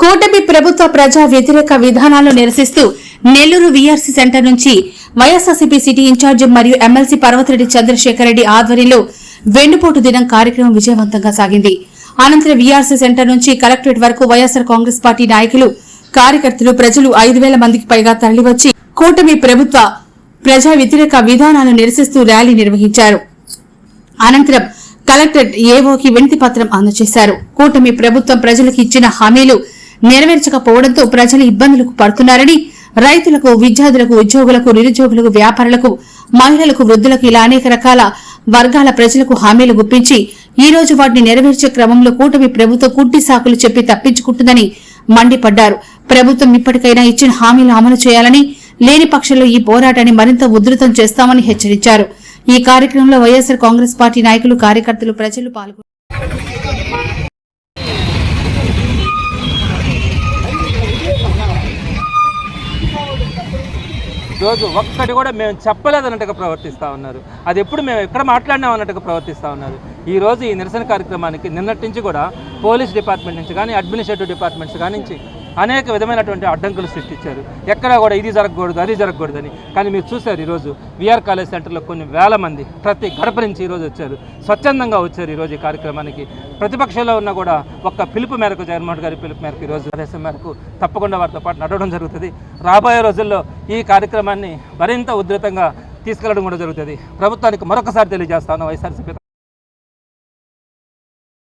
కూటమి ప్రభుత్వ ప్రజా వ్యతిరేక విధానాలను నిరసిస్తూ నెల్లూరు వీఆర్సీ సెంటర్ నుంచి వైఎస్ఆర్సీపీ సిటీ ఇన్ఛార్జి మరియు ఎమ్మెల్సీ పర్వతిరెడ్డి చంద్రశేఖర్ రెడ్డి ఆధ్వర్యంలో వెన్నుపోటు దినం కార్యక్రమం విజయవంతంగా సాగింది. అనంతరం వీఆర్సీ సెంటర్ నుంచి కలెక్టరేట్ వరకు వైఎస్సార్ కాంగ్రెస్ పార్టీ నాయకులు, కార్యకర్తలు, ప్రజలు 5,000 మందికి పైగా తరలివచ్చి కూటమి ప్రభుత్వ ప్రజా వ్యతిరేక విధానాలను నిరసిస్తూ ర్యాలీ నిర్వహించారు. అనంతరం కలెక్టరేట్ ఏవోకి వినతి పత్రం అందజేశారు. కూటమి ప్రభుత్వం ప్రజలకు ఇచ్చిన హామీలు నెరవేర్చకపోవడంతో ప్రజలు ఇబ్బందులకు పడుతున్నారని, రైతులకు, విద్యార్థులకు, ఉద్యోగులకు, నిరుద్యోగులకు, వ్యాపారులకు, మహిళలకు, వృద్ధులకు ఇలా అనేక రకాల వర్గాల ప్రజలకు హామీలు గుప్పించి ఈ రోజు వాటిని నెరవేర్చే క్రమంలో కూటమి ప్రభుత్వం కుంటి సాకులు చెప్పి తప్పించుకుంటుందని మండిపడ్డారు. ప్రభుత్వం ఇప్పటికైనా ఇచ్చిన హామీలు అమలు చేయాలని, లేని పక్షంలో ఈ పోరాటాన్ని మరింత ఉధృతం చేస్తామని హెచ్చరించారు. ఈ కార్యక్రమంలో వైఎస్సార్ కాంగ్రెస్ పార్టీ నాయకులు, కార్యకర్తలు, ప్రజలు పాల్గొన్నారు. రోజు ఒక్కటి కూడా మేము చెప్పలేదన్నట్టుగా ప్రవర్తిస్తూ ఉన్నారు. అది ఎప్పుడు మేము ఎక్కడ మాట్లాడినాం అన్నట్టుగా ప్రవర్తిస్తూ ఉన్నారు. ఈరోజు ఈ నిరసన కార్యక్రమానికి నిన్నటి నుంచి కూడా పోలీస్ డిపార్ట్మెంట్ నుంచి కానీ, అడ్మినిస్ట్రేటివ్ డిపార్ట్మెంట్స్ కానీ నుంచి అనేక విధమైనటువంటి అడ్డంకులు సృష్టించారు. ఎక్కడా కూడా ఇది జరగకూడదు, అది జరగకూడదని. కానీ మీరు చూశారు, ఈరోజు వీఆర్ కాలేజ్ సెంటర్లో కొన్ని వేల మంది ప్రతి గడప నుంచి ఈరోజు వచ్చారు, స్వచ్ఛందంగా వచ్చారు. ఈరోజు ఈ కార్యక్రమానికి ప్రతిపక్షంలో ఉన్న కూడా ఒక్క పిలుపు మేరకు, జగన్మోహన్ గారి పిలుపు మేరకు ఈరోజు ఆదేశం మేరకు తప్పకుండా వారితో పాటు నడవడం జరుగుతుంది. రాబోయే రోజుల్లో ఈ కార్యక్రమాన్ని మరింత ఉధృతంగా తీసుకెళ్లడం కూడా జరుగుతుంది. ప్రభుత్వానికి మరొకసారి తెలియజేస్తాను వైఎస్ఆర్సీపీ